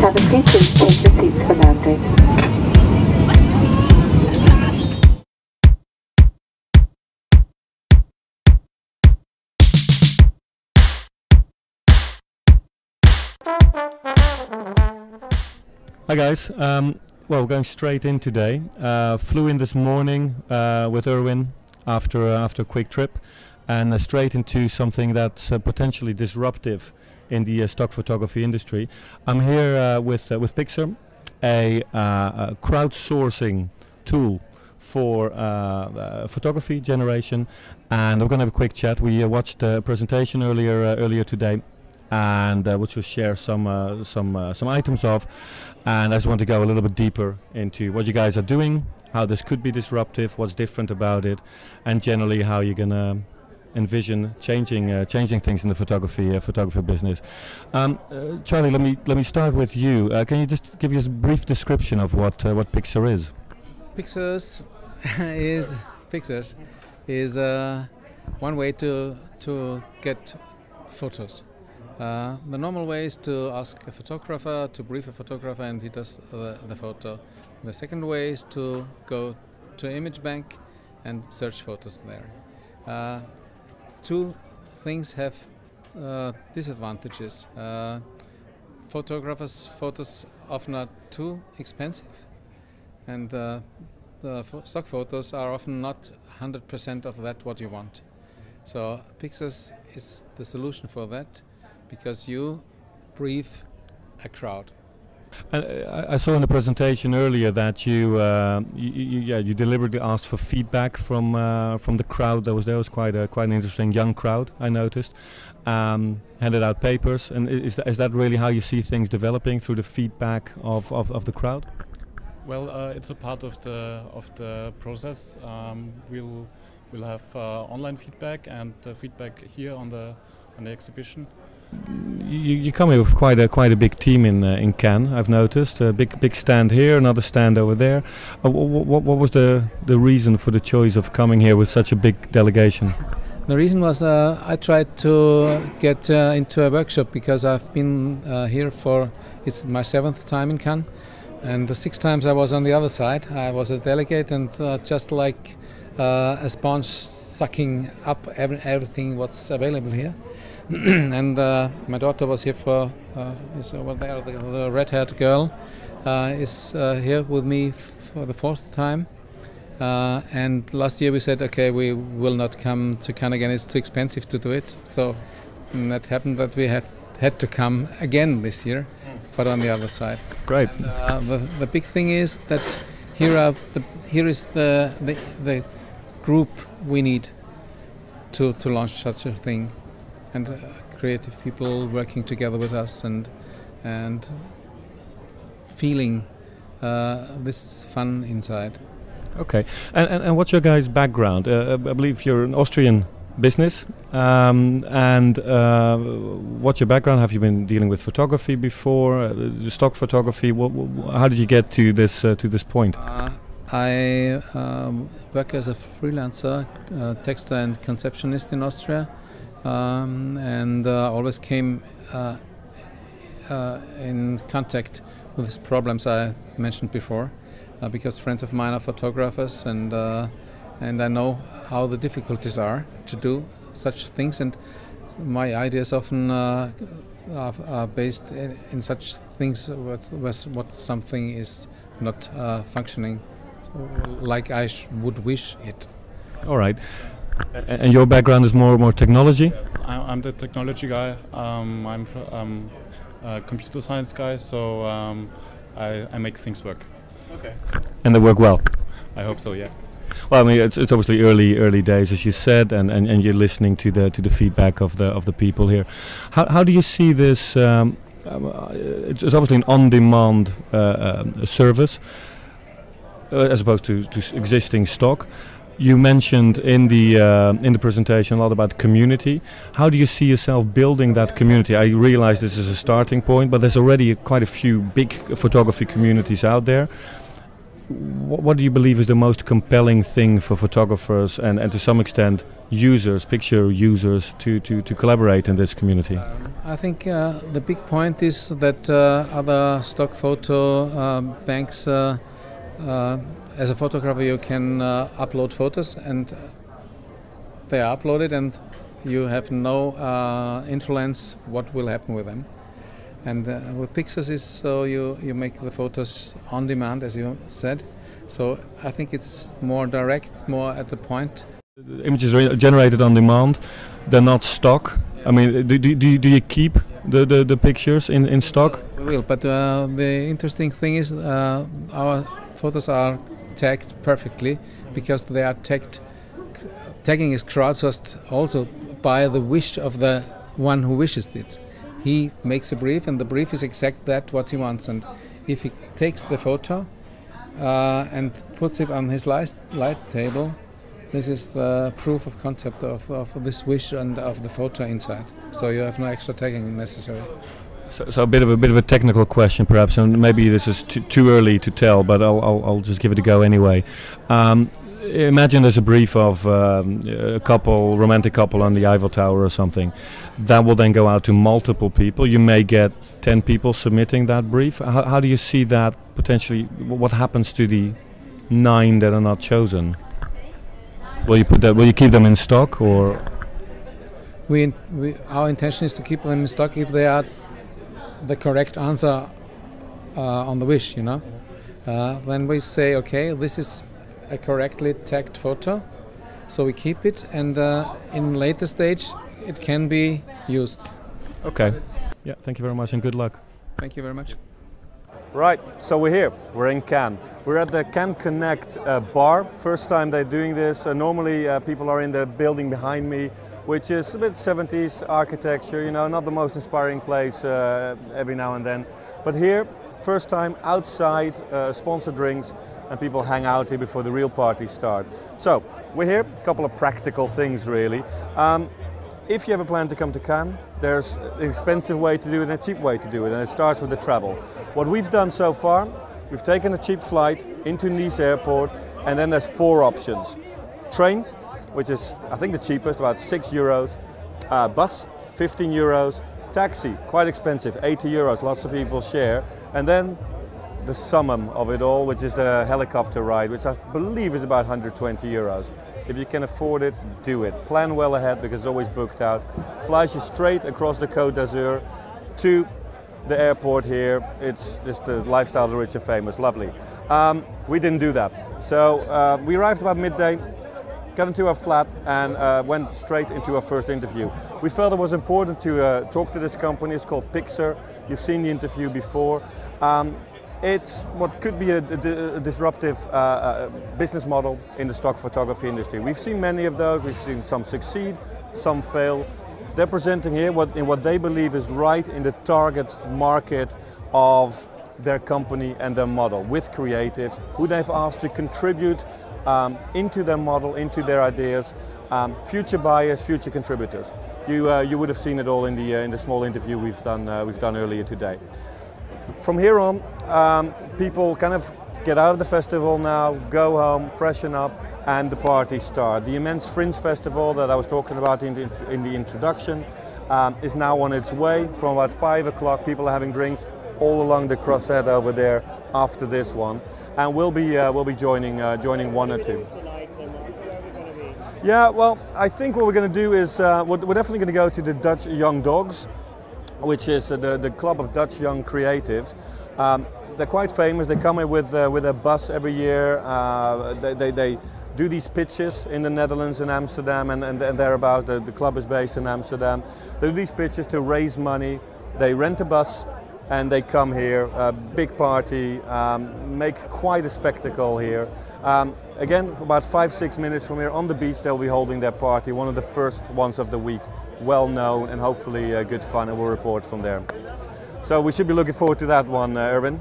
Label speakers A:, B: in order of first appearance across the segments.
A: cabin crew, please take your seats for landing.
B: Hi guys, well, we're going straight in today. Flew in this morning with Erwin after a quick trip, and straight into something that's potentially disruptive in the stock photography industry. I'm here with Pixxars, a crowdsourcing tool for photography generation, and we're going to have a quick chat. We watched a presentation earlier today, and which we'll share some items of, and I just want to go a little bit deeper into what you guys are doing, how this could be disruptive, what's different about it, and generally how you're gonna envision changing things in the photography business. Charlie, let me start with you. Can you just give us a brief description of what Pixxars is?
C: Pixxars is one way to get photos. The normal way is to ask a photographer, to brief a photographer, and he does the photo. The second way is to go to image bank and search photos there. Two things have disadvantages. Photos often are too expensive, and the stock photos are often not 100% of that what you want. So Pixxars is the solution for that, because you brief a crowd.
B: I saw in the presentation earlier that you deliberately asked for feedback from the crowd that was there. It was quite an interesting young crowd, I noticed. Handed out papers, and is that really how you see things developing, through the feedback of the crowd?
D: Well, it's a part of the process. We'll have online feedback and feedback here on the exhibition.
B: You come here with quite a big team in Cannes. I've noticed a big stand here, another stand over there. What was the reason for the choice of coming here with such a big delegation?
C: The reason was I tried to get into a workshop, because I've been here it's my 7th time in Cannes, and the 6 times I was on the other side. I was a delegate, and just like a sponge sucking up everything what's available here. And my daughter was here is over there, the red-haired girl is here with me for the 4th time. And last year we said, okay, we will not come to Cannes again, it's too expensive to do it. So that happened that we had to come again this year, but on the other side.
B: Great.
C: And, the big thing is that here is the group we need to launch such a thing. And creative people working together with us and feeling this fun inside.
B: Okay, and what's your guys' background? I believe you're an Austrian business, and what's your background? Have you been dealing with photography before, stock photography? How did you get to this point?
C: I work as a freelancer, texter and conceptionist in Austria. And always came in contact with these problems I mentioned before, because friends of mine are photographers, and I know how the difficulties are to do such things, and my ideas often are based in such things what something is not functioning like I would wish it.
B: All right. And your background is more technology?
D: Yes, I'm the technology guy. I'm a computer science guy, so I make things work.
B: Okay. And they work well?
D: I hope so, yeah.
B: Well, I mean, it's obviously early days, as you said, and you're listening to the feedback of the people here. How do you see this? It's obviously an on-demand service, as opposed to existing stock. You mentioned in the presentation a lot about community. How do you see yourself building that community? I realize this is a starting point, but there's already quite a few big photography communities out there. what do you believe is the most compelling thing for photographers and to some extent users, picture users, to collaborate in this community?
C: I think the big point is that other stock photo banks, as a photographer, you can upload photos and they are uploaded, and you have no influence what will happen with them. And with Pixxars is so you make the photos on demand, as you said. So I think it's more direct, more at the point.
B: The images are generated on demand; they're not stock. I mean, do you keep the pictures in stock?
C: We will, but the interesting thing is our photos are tagged perfectly because they are tagged. Tagging is crowdsourced also by the wish of the one who wishes it. He makes a brief, and the brief is exact that what he wants. And if he takes the photo and puts it on his light table, this is the proof of concept of this wish and of the photo inside. So you have no extra tagging necessary.
B: So a bit of a technical question, perhaps, and maybe this is too early to tell, but I'll just give it a go anyway. Imagine there's a brief of a romantic couple on the Eiffel Tower or something. That will then go out to multiple people. You may get 10 people submitting that brief. How do you see that potentially? What happens to the 9 that are not chosen? Will you keep them in stock, or?
C: Our intention is to keep them in stock if they are the correct answer on the wish. You know, when we say, okay, this is a correctly tagged photo, so we keep it, and in later stage it can be used.
B: Okay. Yeah, thank you very much and good luck.
C: Thank you very much.
B: Right, so we're here, we're in Cannes. We're at the Cannes Connect bar. First time they're doing this. Normally people are in the building behind me, which is a bit 70s architecture, you know, not the most inspiring place every now and then. But here, first time outside, sponsored drinks, and people hang out here before the real parties start. So, we're here, a couple of practical things really. If you have a plan to come to Cannes, there's an expensive way to do it and a cheap way to do it, and it starts with the travel. What we've done so far, we've taken a cheap flight into Nice airport, and then there's 4 options. Train, which is I think the cheapest, about €6. Bus, 15 euros. Taxi, quite expensive, 80 euros, lots of people share. And then the summum of it all, which is the helicopter ride, which I believe is about 120 euros. If you can afford it, do it. Plan well ahead because it's always booked out. Flies you straight across the Côte d'Azur to the airport here. It's just the lifestyle of the rich and famous, lovely. We didn't do that. So we arrived about midday, got into our flat and went straight into our first interview. We felt it was important to talk to this company. It's called Pixxars. You've seen the interview before. It's what could be a disruptive business model in the stock photography industry. We've seen many of those. We've seen some succeed, some fail. They're presenting here what they believe is right in the target market of their company and their model, with creatives who they've asked to contribute into their model, into their ideas, future buyers, future contributors. You would have seen it all in the small interview we've done earlier today. From here on, people kind of get out of the festival now, go home, freshen up, and the party start. The immense Fringe Festival that I was talking about in the introduction is now on its way. From about 5 o'clock, people are having drinks all along the crosshead over there after this one, and we'll be joining one or two. Yeah, well, I think what we're going to do is we're definitely going to go to the Dutch Young Dogs, which is the club of Dutch young creatives. They're quite famous. They come in with a bus every year. They do these pitches in the Netherlands, in Amsterdam and thereabouts. The club is based in Amsterdam. They do these pitches to raise money. They rent a bus and they come here, big party, make quite a spectacle here. Again, about 5-6 minutes from here on the beach, they'll be holding their party, one of the first ones of the week, well known and hopefully good fun, and we'll report from there. So we should be looking forward to that one, Erwin.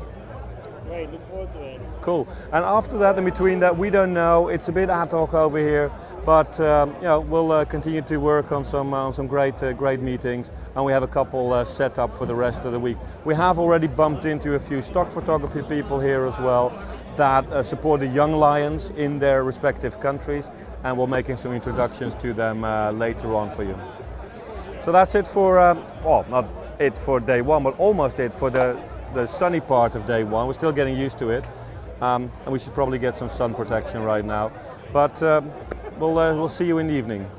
E: Great, look forward to it.
B: Cool. And after that, in between that, we don't know. It's a bit ad hoc over here, but you know, we'll continue to work on some great meetings, and we have a couple set up for the rest of the week. We have already bumped into a few stock photography people here as well. that support the young lions in their respective countries, and we're making some introductions to them later on for you. So that's it for, well, not it for day one, but almost it for the sunny part of day one. We're still getting used to it, and we should probably get some sun protection right now. But we'll see you in the evening.